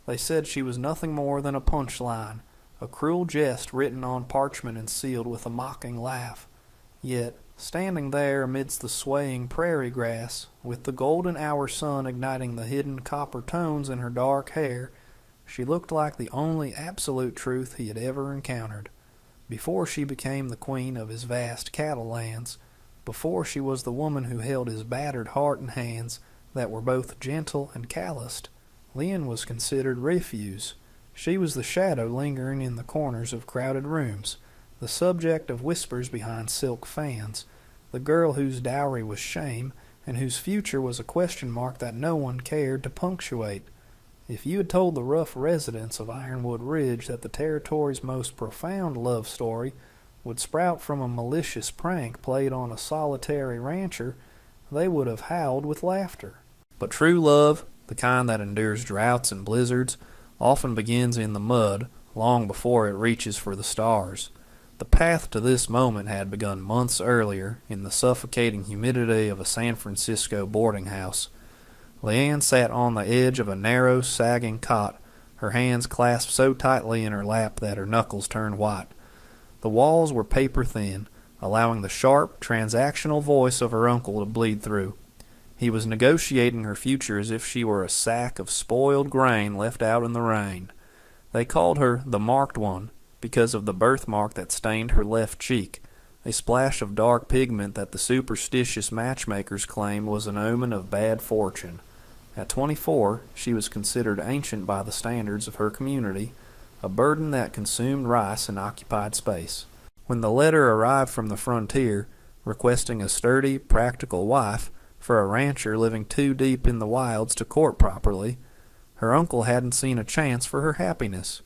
They said she was nothing more than a punchline, a cruel jest written on parchment and sealed with a mocking laugh. Yet, standing there amidst the swaying prairie grass, with the golden hour sun igniting the hidden copper tones in her dark hair, she looked like the only absolute truth he had ever encountered. Before she became the queen of his vast cattle lands, before she was the woman who held his battered heart in hands that were both gentle and calloused, Lynn was considered refuse. She was the shadow lingering in the corners of crowded rooms, the subject of whispers behind silk fans, the girl whose dowry was shame, and whose future was a question mark that no one cared to punctuate. If you had told the rough residents of Ironwood Ridge that the territory's most profound love story would sprout from a malicious prank played on a solitary rancher, they would have howled with laughter. But true love, the kind that endures droughts and blizzards, often begins in the mud long before it reaches for the stars. The path to this moment had begun months earlier in the suffocating humidity of a San Francisco boarding house. Leanne sat on the edge of a narrow, sagging cot, her hands clasped so tightly in her lap that her knuckles turned white. The walls were paper thin, allowing the sharp, transactional voice of her uncle to bleed through. He was negotiating her future as if she were a sack of spoiled grain left out in the rain. They called her the Marked One because of the birthmark that stained her left cheek, a splash of dark pigment that the superstitious matchmakers claimed was an omen of bad fortune. At 24, she was considered ancient by the standards of her community, a burden that consumed rice and occupied space. When the letter arrived from the frontier, requesting a sturdy, practical wife for a rancher living too deep in the wilds to court properly, her uncle hadn't seen a chance for her happiness.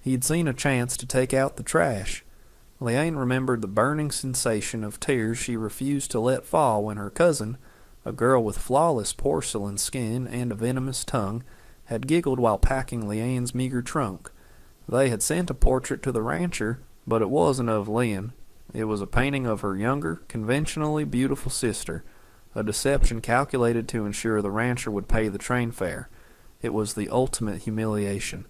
He'd seen a chance to take out the trash. Leanne remembered the burning sensation of tears she refused to let fall when her cousin, a girl with flawless porcelain skin and a venomous tongue, had giggled while packing Leanne's meager trunk. They had sent a portrait to the rancher, but it wasn't of Lynn. It was a painting of her younger, conventionally beautiful sister, a deception calculated to ensure the rancher would pay the train fare. It was the ultimate humiliation.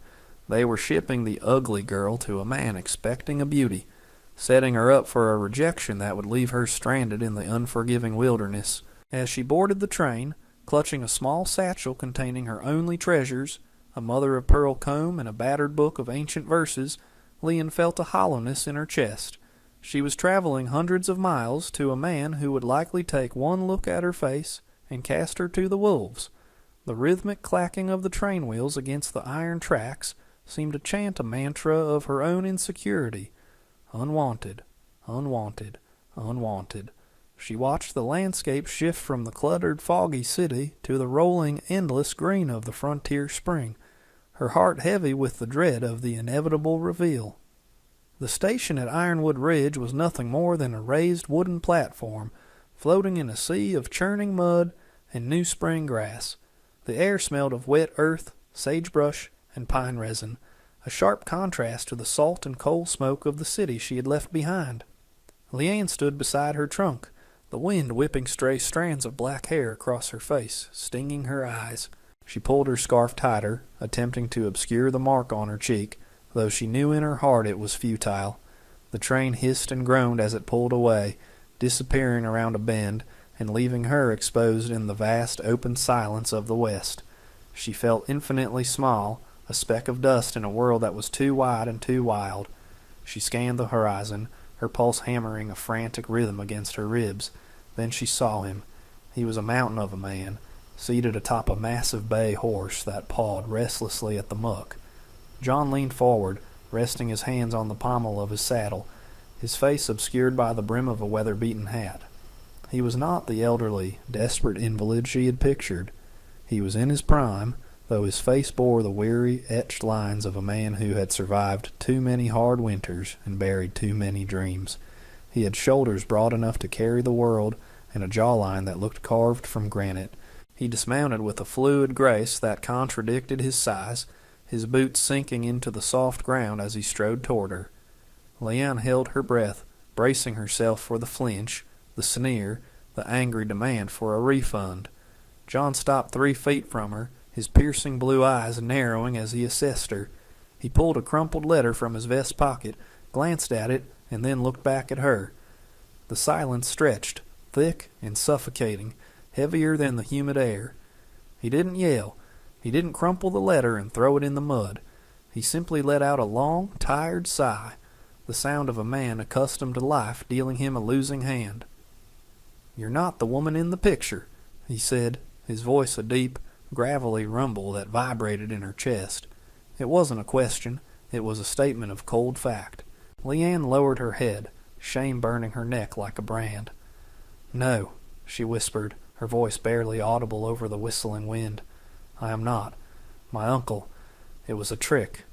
They were shipping the ugly girl to a man expecting a beauty, setting her up for a rejection that would leave her stranded in the unforgiving wilderness. As she boarded the train, clutching a small satchel containing her only treasures, a mother-of-pearl comb and a battered book of ancient verses, Lynn felt a hollowness in her chest. She was traveling hundreds of miles to a man who would likely take one look at her face and cast her to the wolves. The rhythmic clacking of the train wheels against the iron tracks seemed to chant a mantra of her own insecurity. Unwanted, unwanted, unwanted. She watched the landscape shift from the cluttered, foggy city to the rolling, endless green of the frontier spring, her heart heavy with the dread of the inevitable reveal. The station at Ironwood Ridge was nothing more than a raised wooden platform, floating in a sea of churning mud and new spring grass. The air smelled of wet earth, sagebrush, and pine resin, a sharp contrast to the salt and coal smoke of the city she had left behind. Leanne stood beside her trunk, the wind whipping stray strands of black hair across her face, stinging her eyes. She pulled her scarf tighter, attempting to obscure the mark on her cheek, though she knew in her heart it was futile. The train hissed and groaned as it pulled away, disappearing around a bend, and leaving her exposed in the vast open silence of the west. She felt infinitely small, a speck of dust in a world that was too wide and too wild. She scanned the horizon, her pulse hammering a frantic rhythm against her ribs. Then she saw him. He was a mountain of a man, seated atop a massive bay horse that pawed restlessly at the muck. John leaned forward, resting his hands on the pommel of his saddle, his face obscured by the brim of a weather-beaten hat. He was not the elderly, desperate invalid she had pictured. He was in his prime, though his face bore the weary, etched lines of a man who had survived too many hard winters and buried too many dreams. He had shoulders broad enough to carry the world, and a jawline that looked carved from granite. He dismounted with a fluid grace that contradicted his size, his boots sinking into the soft ground as he strode toward her. Leanne held her breath, bracing herself for the flinch, the sneer, the angry demand for a refund. John stopped 3 feet from her, his piercing blue eyes narrowing as he assessed her. He pulled a crumpled letter from his vest pocket, glanced at it, and then looked back at her. The silence stretched, thick and suffocating, heavier than the humid air. He didn't yell. He didn't crumple the letter and throw it in the mud. He simply let out a long, tired sigh, the sound of a man accustomed to life dealing him a losing hand. "You're not the woman in the picture," he said, his voice a deep, gravelly rumble that vibrated in her chest. It wasn't a question. It was a statement of cold fact. Leanne lowered her head, shame burning her neck like a brand. "No," she whispered, her voice barely audible over the whistling wind. "I am not. My uncle. It was a trick."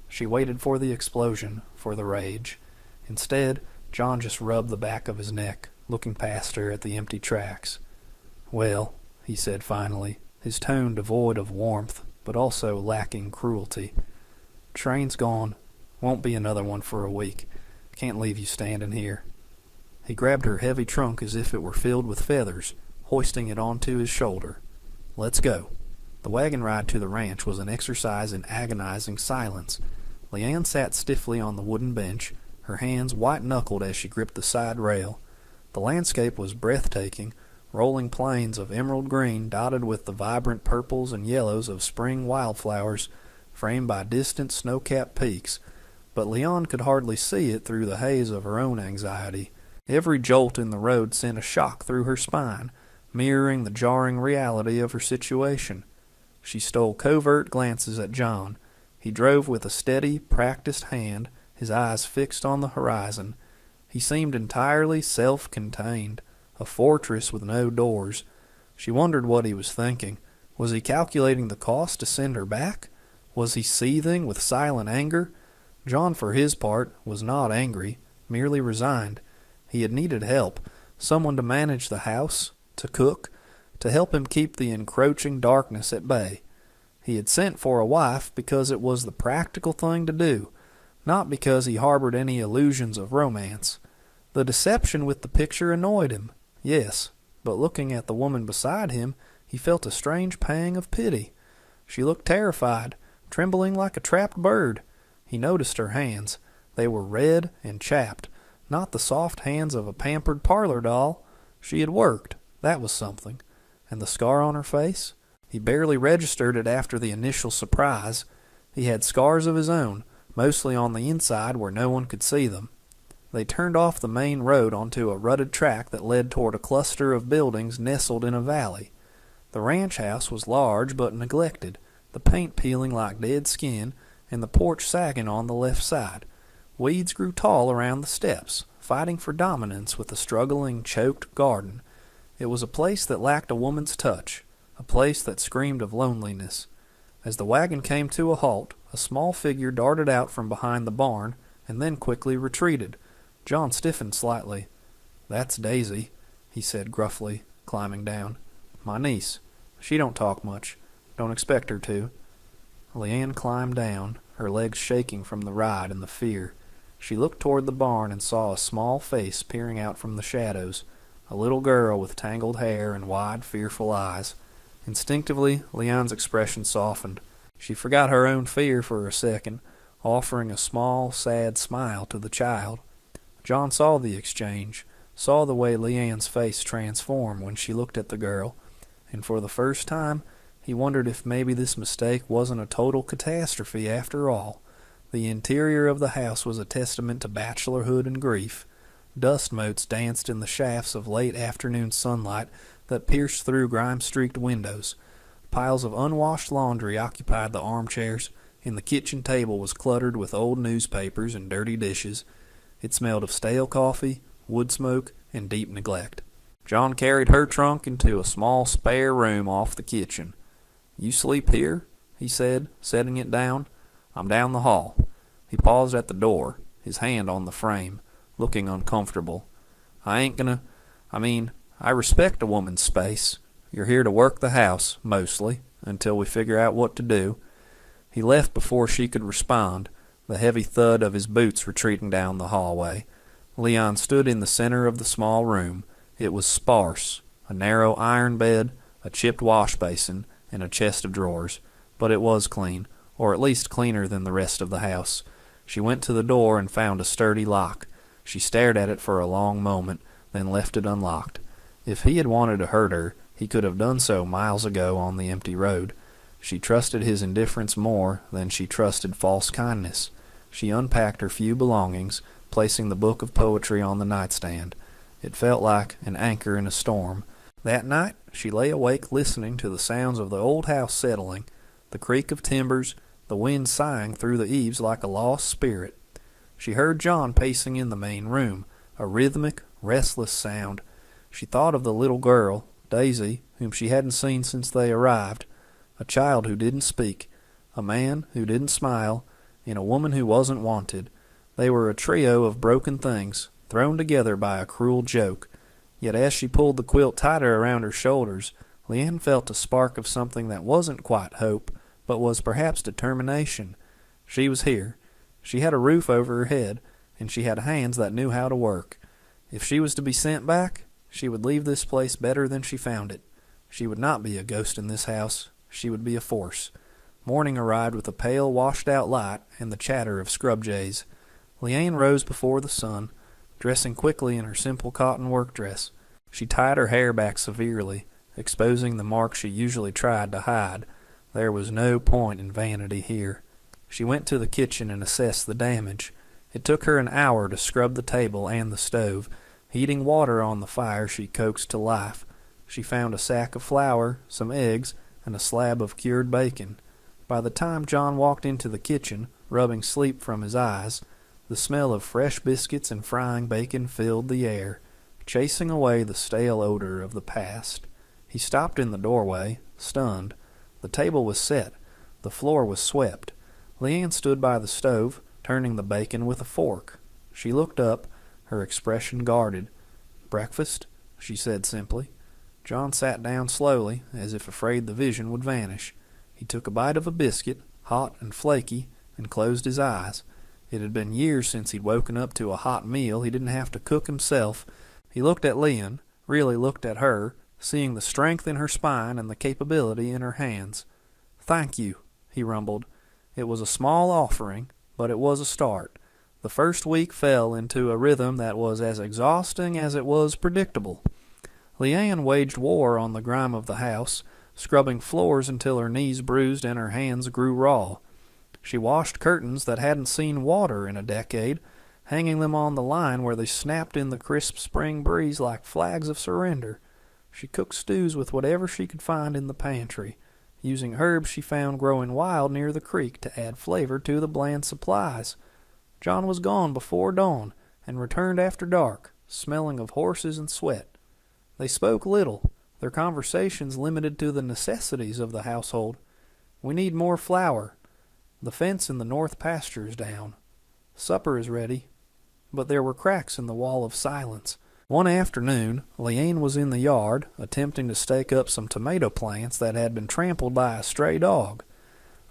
She waited for the explosion, for the rage. Instead, John just rubbed the back of his neck, looking past her at the empty tracks. "Well," he said finally, his tone devoid of warmth, but also lacking cruelty. "Train's gone. Won't be another one for a week. Can't leave you standing here." He grabbed her heavy trunk as if it were filled with feathers, hoisting it onto his shoulder. "Let's go." The wagon ride to the ranch was an exercise in agonizing silence. Leanne sat stiffly on the wooden bench, her hands white-knuckled as she gripped the side rail. The landscape was breathtaking, rolling plains of emerald green dotted with the vibrant purples and yellows of spring wildflowers, framed by distant snow-capped peaks, but Leanne could hardly see it through the haze of her own anxiety. Every jolt in the road sent a shock through her spine, mirroring the jarring reality of her situation. She stole covert glances at John. He drove with a steady, practiced hand, his eyes fixed on the horizon. He seemed entirely self-contained, a fortress with no doors. She wondered what he was thinking. Was he calculating the cost to send her back? Was he seething with silent anger? John, for his part, was not angry, merely resigned. He had needed help, someone to manage the house, to cook, to help him keep the encroaching darkness at bay. He had sent for a wife because it was the practical thing to do, not because he harbored any illusions of romance. The deception with the picture annoyed him, yes, but looking at the woman beside him, he felt a strange pang of pity. She looked terrified, trembling like a trapped bird. He noticed her hands. They were red and chapped, not the soft hands of a pampered parlor doll. She had worked, that was something. And the scar on her face? He barely registered it after the initial surprise. He had scars of his own, mostly on the inside where no one could see them. They turned off the main road onto a rutted track that led toward a cluster of buildings nestled in a valley. The ranch house was large but neglected, the paint peeling like dead skin, and the porch sagging on the left side. Weeds grew tall around the steps, fighting for dominance with the struggling, choked garden. It was a place that lacked a woman's touch, a place that screamed of loneliness. As the wagon came to a halt, a small figure darted out from behind the barn and then quickly retreated. John stiffened slightly. "That's Daisy," he said gruffly, climbing down. "My niece. She don't talk much. Don't expect her to." Leanne climbed down, her legs shaking from the ride and the fear. She looked toward the barn and saw a small face peering out from the shadows, a little girl with tangled hair and wide, fearful eyes. Instinctively, Leanne's expression softened. She forgot her own fear for a second, offering a small, sad smile to the child. John saw the exchange, saw the way Leanne's face transform when she looked at the girl, and for the first time he wondered if maybe this mistake wasn't a total catastrophe after all. The interior of the house was a testament to bachelorhood and grief. Dust motes danced in the shafts of late afternoon sunlight that pierced through grime-streaked windows. Piles of unwashed laundry occupied the armchairs, and the kitchen table was cluttered with old newspapers and dirty dishes. It smelled of stale coffee, wood smoke, and deep neglect. John carried her trunk into a small spare room off the kitchen. "You sleep here?" he said, setting it down. "I'm down the hall." He paused at the door, his hand on the frame, looking uncomfortable. "I ain't gonna... I respect a woman's space. You're here to work the house, mostly, until we figure out what to do." He left before she could respond, the heavy thud of his boots retreating down the hallway. Leon stood in the center of the small room. It was sparse, a narrow iron bed, a chipped wash basin, and a chest of drawers, but it was clean, or at least cleaner than the rest of the house. She went to the door and found a sturdy lock. She stared at it for a long moment, then left it unlocked. If he had wanted to hurt her, he could have done so miles ago on the empty road. She trusted his indifference more than she trusted false kindness. She unpacked her few belongings, placing the book of poetry on the nightstand. It felt like an anchor in a storm. That night she lay awake listening to the sounds of the old house settling, the creak of timbers, the wind sighing through the eaves like a lost spirit. She heard John pacing in the main room, a rhythmic, restless sound. She thought of the little girl, Daisy, whom she hadn't seen since they arrived, a child who didn't speak, a man who didn't smile, and a woman who wasn't wanted. They were a trio of broken things, thrown together by a cruel joke. Yet as she pulled the quilt tighter around her shoulders, Leanne felt a spark of something that wasn't quite hope, but was perhaps determination. She was here. She had a roof over her head, and she had hands that knew how to work. If she was to be sent back, she would leave this place better than she found it. She would not be a ghost in this house. She would be a force. Morning arrived with a pale, washed-out light and the chatter of scrub jays. Leanne rose before the sun, dressing quickly in her simple cotton work dress. She tied her hair back severely, exposing the marks she usually tried to hide. There was no point in vanity here. She went to the kitchen and assessed the damage. It took her an hour to scrub the table and the stove. Heating water on the fire she coaxed to life. She found a sack of flour, some eggs, and a slab of cured bacon. By the time John walked into the kitchen, rubbing sleep from his eyes, the smell of fresh biscuits and frying bacon filled the air, chasing away the stale odor of the past. He stopped in the doorway, stunned. The table was set. The floor was swept. Leanne stood by the stove, turning the bacon with a fork. She looked up, her expression guarded. "Breakfast?" she said simply. John sat down slowly, as if afraid the vision would vanish. He took a bite of a biscuit, hot and flaky, and closed his eyes. It had been years since he'd woken up to a hot meal he didn't have to cook himself. He looked at Leanne, really looked at her, seeing the strength in her spine and the capability in her hands. "Thank you," he rumbled. It was a small offering, but it was a start. The first week fell into a rhythm that was as exhausting as it was predictable. Leanne waged war on the grime of the house, scrubbing floors until her knees bruised and her hands grew raw. She washed curtains that hadn't seen water in a decade, hanging them on the line where they snapped in the crisp spring breeze like flags of surrender. She cooked stews with whatever she could find in the pantry, using herbs she found growing wild near the creek to add flavor to the bland supplies. John was gone before dawn and returned after dark, smelling of horses and sweat. They spoke little, their conversations limited to the necessities of the household. "We need more flour. The fence in the north pasture is down. Supper is ready." But there were cracks in the wall of silence. One afternoon, Leanne was in the yard, attempting to stake up some tomato plants that had been trampled by a stray dog.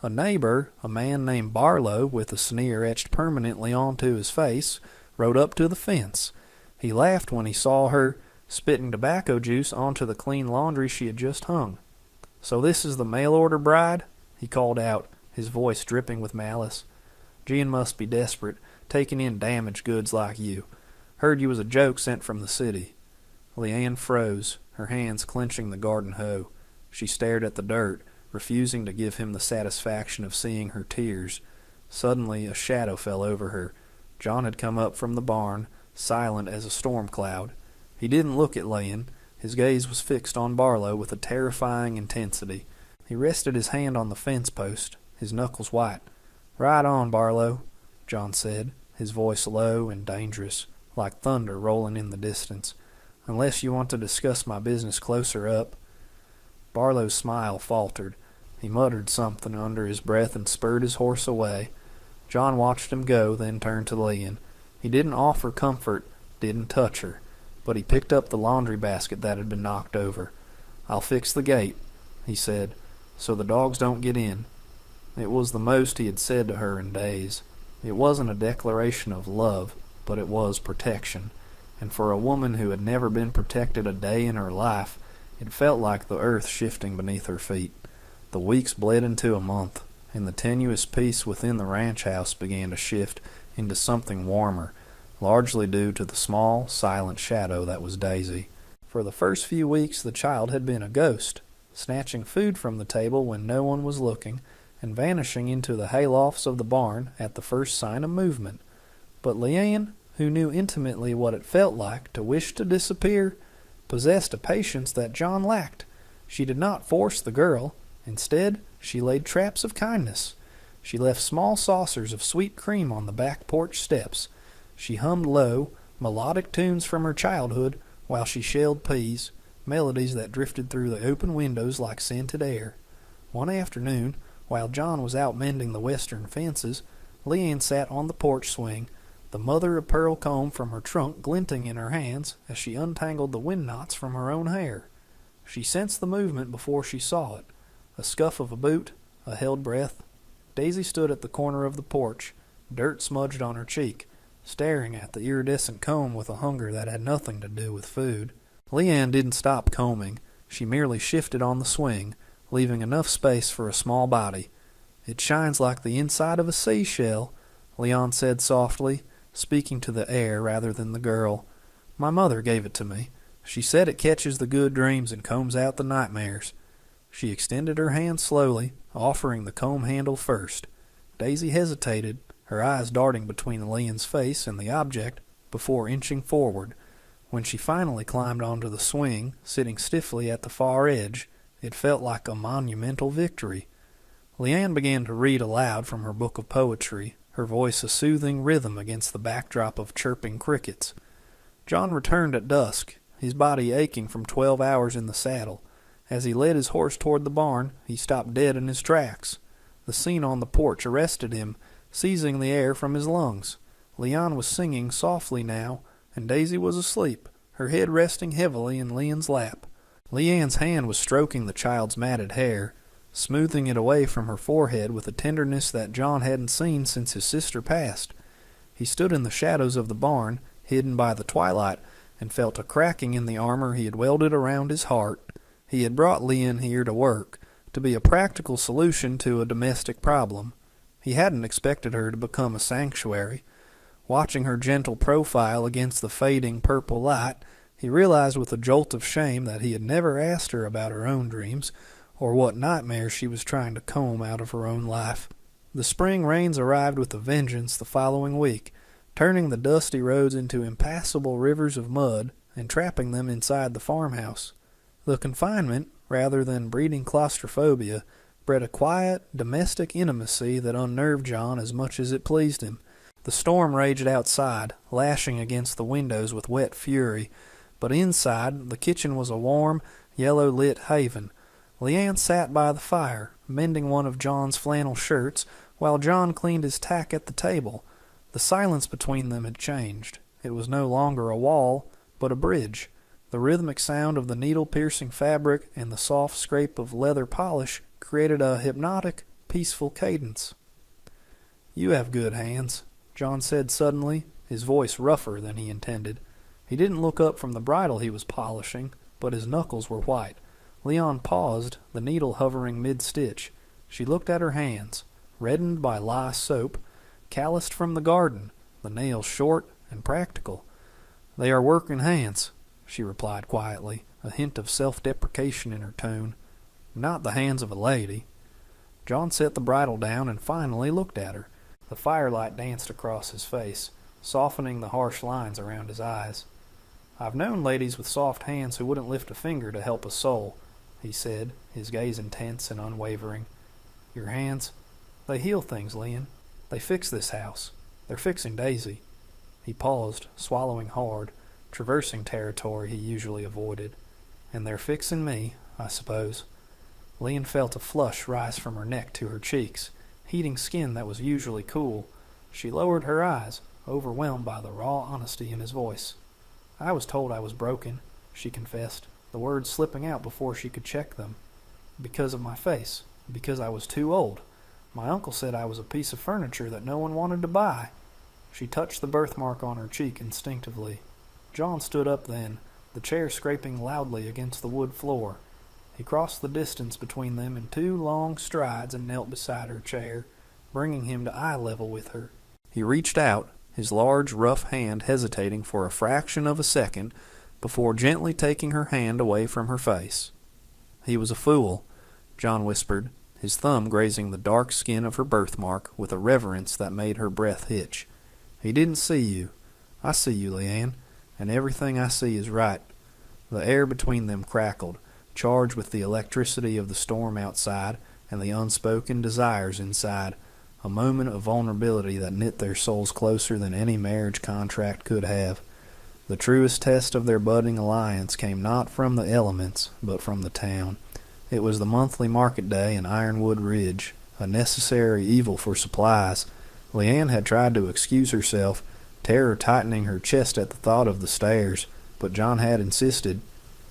A neighbor, a man named Barlow, with a sneer etched permanently onto his face, rode up to the fence. He laughed when he saw her, spitting tobacco juice onto the clean laundry she had just hung. "So this is the mail-order bride?" he called out, his voice dripping with malice. "Jean must be desperate, taking in damaged goods like you. Heard you was a joke sent from the city." Leanne froze, her hands clenching the garden hoe. She stared at the dirt, refusing to give him the satisfaction of seeing her tears. Suddenly a shadow fell over her. John had come up from the barn, silent as a storm cloud. He didn't look at Leanne. His gaze was fixed on Barlow with a terrifying intensity. He rested his hand on the fence post, his knuckles white. "Ride on, Barlow," John said, his voice low and dangerous, like thunder rolling in the distance. "Unless you want to discuss my business closer up." Barlow's smile faltered. He muttered something under his breath and spurred his horse away. John watched him go, then turned to Leanne. He didn't offer comfort, didn't touch her, but he picked up the laundry basket that had been knocked over. "I'll fix the gate," he said, "so the dogs don't get in." It was the most he had said to her in days. It wasn't a declaration of love, but it was protection, and for a woman who had never been protected a day in her life, it felt like the earth shifting beneath her feet. The weeks bled into a month, and the tenuous peace within the ranch house began to shift into something warmer, largely due to the small, silent shadow that was Daisy. For the first few weeks the child had been a ghost, snatching food from the table when no one was looking, and vanishing into the haylofts of the barn at the first sign of movement. But Leanne, who knew intimately what it felt like to wish to disappear, possessed a patience that John lacked. She did not force the girl. Instead, she laid traps of kindness. She left small saucers of sweet cream on the back porch steps. She hummed low, melodic tunes from her childhood while she shelled peas, melodies that drifted through the open windows like scented air. One afternoon, while John was out mending the western fences, Leanne sat on the porch swing, the mother-of-pearl comb from her trunk glinting in her hands as she untangled the wind knots from her own hair. She sensed the movement before she saw it. A scuff of a boot, a held breath. Daisy stood at the corner of the porch, dirt smudged on her cheek, staring at the iridescent comb with a hunger that had nothing to do with food. Leanne didn't stop combing. She merely shifted on the swing, leaving enough space for a small body. "It shines like the inside of a seashell," Leon said softly, speaking to the air rather than the girl. "My mother gave it to me. She said it catches the good dreams and combs out the nightmares." She extended her hand slowly, offering the comb handle first. Daisy hesitated, her eyes darting between Leon's face and the object before inching forward. When she finally climbed onto the swing, sitting stiffly at the far edge, it felt like a monumental victory. Leanne began to read aloud from her book of poetry, her voice a soothing rhythm against the backdrop of chirping crickets. John returned at dusk, his body aching from 12 hours in the saddle. As he led his horse toward the barn, he stopped dead in his tracks. The scene on the porch arrested him, seizing the air from his lungs. Leon was singing softly now, and Daisy was asleep, her head resting heavily in Leon's lap. Leanne's hand was stroking the child's matted hair, smoothing it away from her forehead with a tenderness that John hadn't seen since his sister passed. He stood in the shadows of the barn, hidden by the twilight, and felt a cracking in the armor he had welded around his heart. He had brought Leanne here to work, to be a practical solution to a domestic problem. He hadn't expected her to become a sanctuary. Watching her gentle profile against the fading purple light, he realized with a jolt of shame that he had never asked her about her own dreams, or what nightmares she was trying to comb out of her own life. The spring rains arrived with a vengeance the following week, turning the dusty roads into impassable rivers of mud and trapping them inside the farmhouse. The confinement, rather than breeding claustrophobia, bred a quiet, domestic intimacy that unnerved John as much as it pleased him. The storm raged outside, lashing against the windows with wet fury, but inside the kitchen was a warm, yellow-lit haven. Leanne sat by the fire, mending one of John's flannel shirts, while John cleaned his tack at the table. The silence between them had changed. It was no longer a wall, but a bridge. The rhythmic sound of the needle-piercing fabric and the soft scrape of leather polish created a hypnotic, peaceful cadence. "You have good hands," John said suddenly, his voice rougher than he intended. He didn't look up from the bridle he was polishing, but his knuckles were white. Leon paused, the needle hovering mid-stitch. She looked at her hands, reddened by lye soap, calloused from the garden, the nails short and practical. "They are working hands," she replied quietly, a hint of self-deprecation in her tone. "Not the hands of a lady." John set the bridle down and finally looked at her. The firelight danced across his face, softening the harsh lines around his eyes. "I've known ladies with soft hands who wouldn't lift a finger to help a soul," he said, his gaze intense and unwavering. "Your hands, they heal things, Leon. They fix this house. They're fixing Daisy." He paused, swallowing hard, traversing territory he usually avoided. "And they're fixing me, I suppose." Leon felt a flush rise from her neck to her cheeks, heating skin that was usually cool. She lowered her eyes, overwhelmed by the raw honesty in his voice. "I was told I was broken," she confessed, the words slipping out before she could check them. "Because of my face, because I was too old. My uncle said I was a piece of furniture that no one wanted to buy." She touched the birthmark on her cheek instinctively. John stood up then, the chair scraping loudly against the wood floor. He crossed the distance between them in 2 long strides and knelt beside her chair, bringing him to eye level with her. He reached out, his large, rough hand hesitating for a fraction of a second before gently taking her hand away from her face. "He was a fool," John whispered, his thumb grazing the dark skin of her birthmark with a reverence that made her breath hitch. "He didn't see you. I see you, Leanne, and everything I see is right." The air between them crackled, charged with the electricity of the storm outside and the unspoken desires inside, a moment of vulnerability that knit their souls closer than any marriage contract could have. The truest test of their budding alliance came not from the elements, but from the town. It was the monthly market day in Ironwood Ridge, a necessary evil for supplies. Leanne had tried to excuse herself, terror tightening her chest at the thought of the stairs, but John had insisted.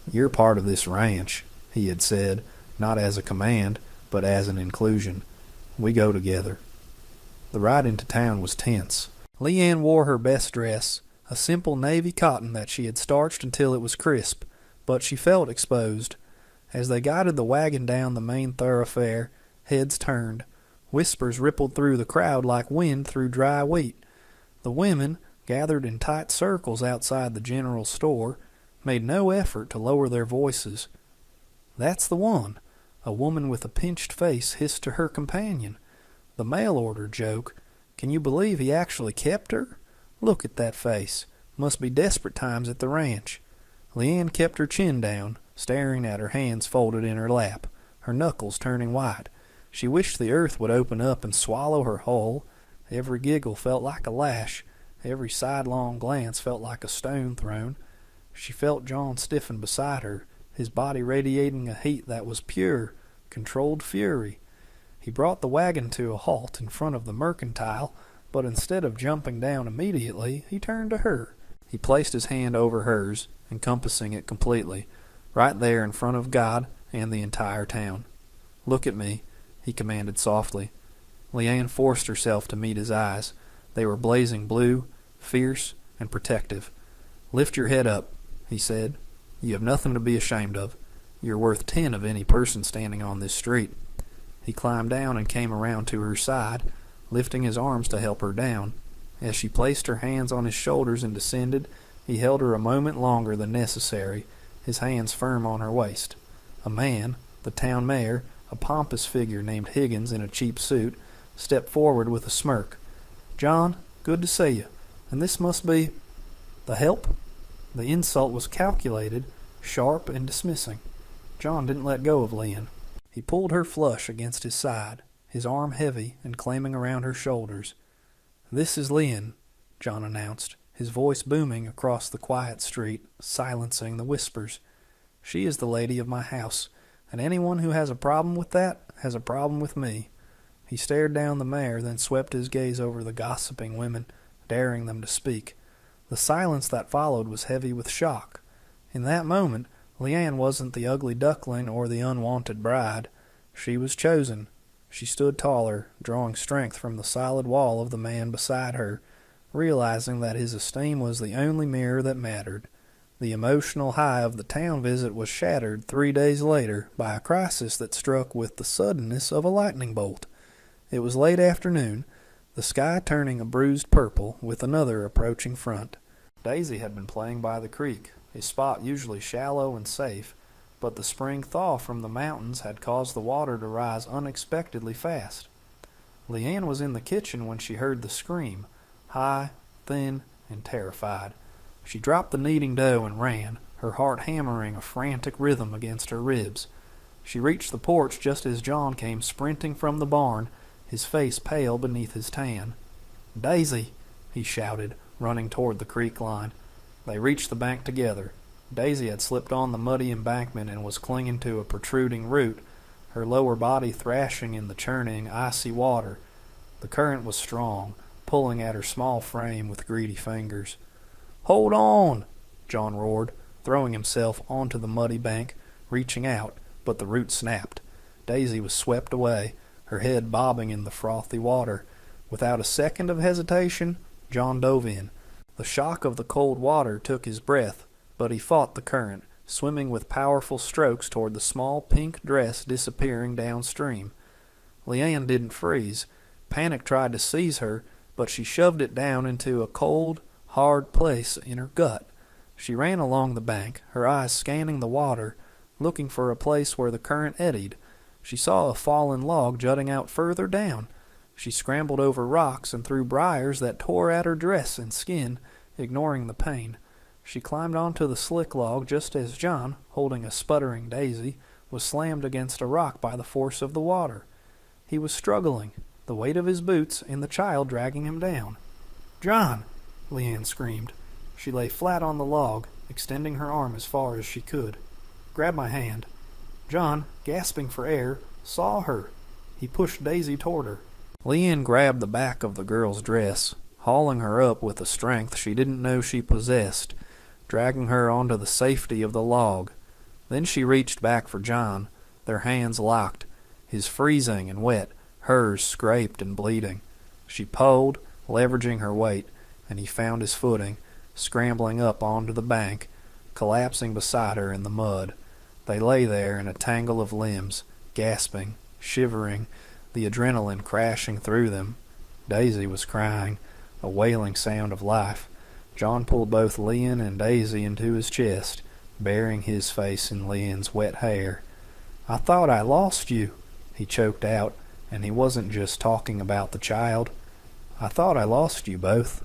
"You're part of this ranch," he had said, not as a command, but as an inclusion. "We go together." The ride into town was tense. Leanne wore her best dress, a simple navy cotton that she had starched until it was crisp, but she felt exposed. As they guided the wagon down the main thoroughfare, heads turned. Whispers rippled through the crowd like wind through dry wheat. The women, gathered in tight circles outside the general store, made no effort to lower their voices. "That's the one," a woman with a pinched face hissed to her companion. "The mail order joke. Can you believe he actually kept her? Look at that face. Must be desperate times at the ranch." Leanne kept her chin down, staring at her hands folded in her lap, her knuckles turning white. She wished the earth would open up and swallow her whole. Every giggle felt like a lash. Every sidelong glance felt like a stone thrown. She felt John stiffen beside her, his body radiating a heat that was pure, controlled fury. He brought the wagon to a halt in front of the mercantile, but instead of jumping down immediately, he turned to her. He placed his hand over hers, encompassing it completely, right there in front of God and the entire town. "Look at me," he commanded softly. Leanne forced herself to meet his eyes. They were blazing blue, fierce, and protective. "Lift your head up," he said. "You have nothing to be ashamed of. You're worth 10 of any person standing on this street." He climbed down and came around to her side, lifting his arms to help her down. As she placed her hands on his shoulders and descended, he held her a moment longer than necessary, his hands firm on her waist. A man, the town mayor, a pompous figure named Higgins in a cheap suit, stepped forward with a smirk. "John, good to see you. And this must be the help?" The insult was calculated, sharp, and dismissing. John didn't let go of Leanne. He pulled her flush against his side, his arm heavy and claiming around her shoulders. "This is Leanne," John announced, his voice booming across the quiet street, silencing the whispers. "She is the lady of my house, and anyone who has a problem with that has a problem with me." He stared down the mayor, then swept his gaze over the gossiping women, daring them to speak. The silence that followed was heavy with shock. In that moment, Leanne wasn't the ugly duckling or the unwanted bride. She was chosen. She stood taller, drawing strength from the solid wall of the man beside her, realizing that his esteem was the only mirror that mattered. The emotional high of the town visit was shattered 3 days later by a crisis that struck with the suddenness of a lightning bolt. It was late afternoon, the sky turning a bruised purple with another approaching front. Daisy had been playing by the creek, a spot usually shallow and safe, but the spring thaw from the mountains had caused the water to rise unexpectedly fast. Leanne was in the kitchen when she heard the scream, high, thin, and terrified. She dropped the kneading dough and ran, her heart hammering a frantic rhythm against her ribs. She reached the porch just as John came sprinting from the barn, his face pale beneath his tan. "Daisy!" he shouted, running toward the creek line. They reached the bank together. Daisy had slipped on the muddy embankment and was clinging to a protruding root, her lower body thrashing in the churning, icy water. The current was strong, pulling at her small frame with greedy fingers. "Hold on!" John roared, throwing himself onto the muddy bank, reaching out, but the root snapped. Daisy was swept away, her head bobbing in the frothy water. Without a second of hesitation, John dove in. The shock of the cold water took his breath, but he fought the current, swimming with powerful strokes toward the small pink dress disappearing downstream. Leanne didn't freeze. Panic tried to seize her, but she shoved it down into a cold, hard place in her gut. She ran along the bank, her eyes scanning the water, looking for a place where the current eddied. She saw a fallen log jutting out further down. She scrambled over rocks and through briars that tore at her dress and skin, ignoring the pain. She climbed onto the slick log just as John, holding a sputtering Daisy, was slammed against a rock by the force of the water. He was struggling, the weight of his boots and the child dragging him down. "John!" Leanne screamed. She lay flat on the log, extending her arm as far as she could. "Grab my hand." John, gasping for air, saw her. He pushed Daisy toward her. Leanne grabbed the back of the girl's dress, hauling her up with a strength she didn't know she possessed, dragging her onto the safety of the log. Then she reached back for John, their hands locked, his freezing and wet, hers scraped and bleeding. She pulled, leveraging her weight, and he found his footing, scrambling up onto the bank, collapsing beside her in the mud. They lay there in a tangle of limbs, gasping, shivering, the adrenaline crashing through them. Daisy was crying, a wailing sound of life. John pulled both Leanne and Daisy into his chest, burying his face in Leanne's wet hair. "I thought I lost you," he choked out, and he wasn't just talking about the child. "I thought I lost you both."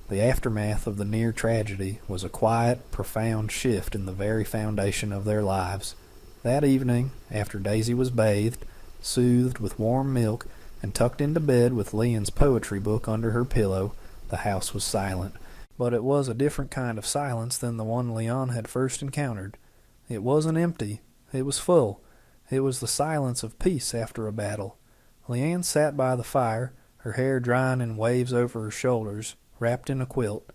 The aftermath of the near tragedy was a quiet, profound shift in the very foundation of their lives. That evening, after Daisy was bathed, soothed with warm milk, and tucked into bed with Leanne's poetry book under her pillow, the house was silent. But it was a different kind of silence than the one Leon had first encountered. It wasn't empty. It was full. It was the silence of peace after a battle. Leanne sat by the fire, her hair drying in waves over her shoulders, wrapped in a quilt.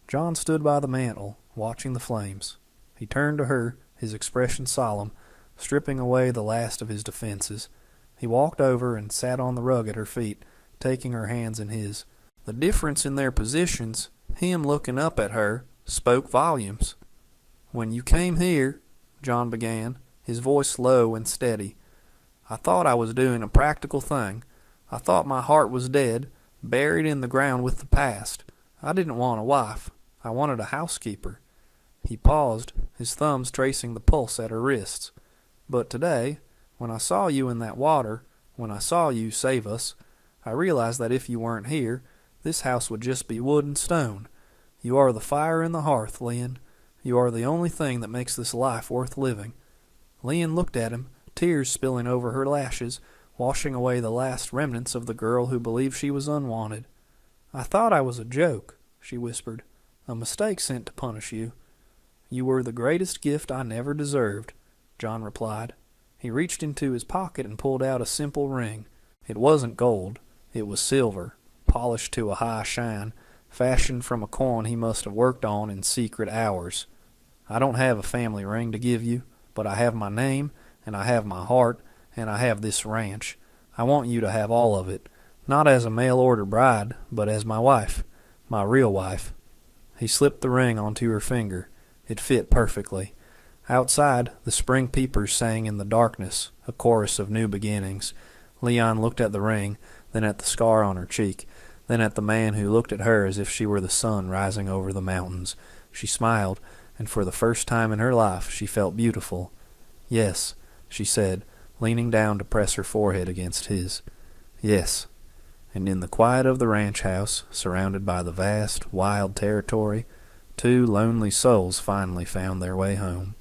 John stood by the mantel, watching the flames. He turned to her, his expression solemn, stripping away the last of his defenses. He walked over and sat on the rug at her feet, taking her hands in his. The difference in their positions, him looking up at her, spoke volumes. "When you came here," John began, his voice low and steady, "I thought I was doing a practical thing. I thought my heart was dead, buried in the ground with the past. I didn't want a wife. I wanted a housekeeper." He paused, his thumbs tracing the pulse at her wrists. "But today, when I saw you in that water, when I saw you save us, I realized that if you weren't here, this house would just be wood and stone. You are the fire in the hearth, Leanne. You are the only thing that makes this life worth living." Leanne looked at him, tears spilling over her lashes, washing away the last remnants of the girl who believed she was unwanted. "I thought I was a joke," she whispered, "a mistake sent to punish you." "You were the greatest gift I never deserved," John replied. He reached into his pocket and pulled out a simple ring. It wasn't gold. It was silver, polished to a high shine, fashioned from a coin he must have worked on in secret hours. "I don't have a family ring to give you, but I have my name, and I have my heart, and I have this ranch. I want you to have all of it, not as a mail-order bride, but as my wife, my real wife." He slipped the ring onto her finger. It fit perfectly. Outside, the spring peepers sang in the darkness, a chorus of new beginnings. Leon looked at the ring, then at the scar on her cheek, then at the man who looked at her as if she were the sun rising over the mountains. She smiled, and for the first time in her life she felt beautiful. "Yes," she said, leaning down to press her forehead against his. "Yes." And in the quiet of the ranch house, surrounded by the vast, wild territory, two lonely souls finally found their way home.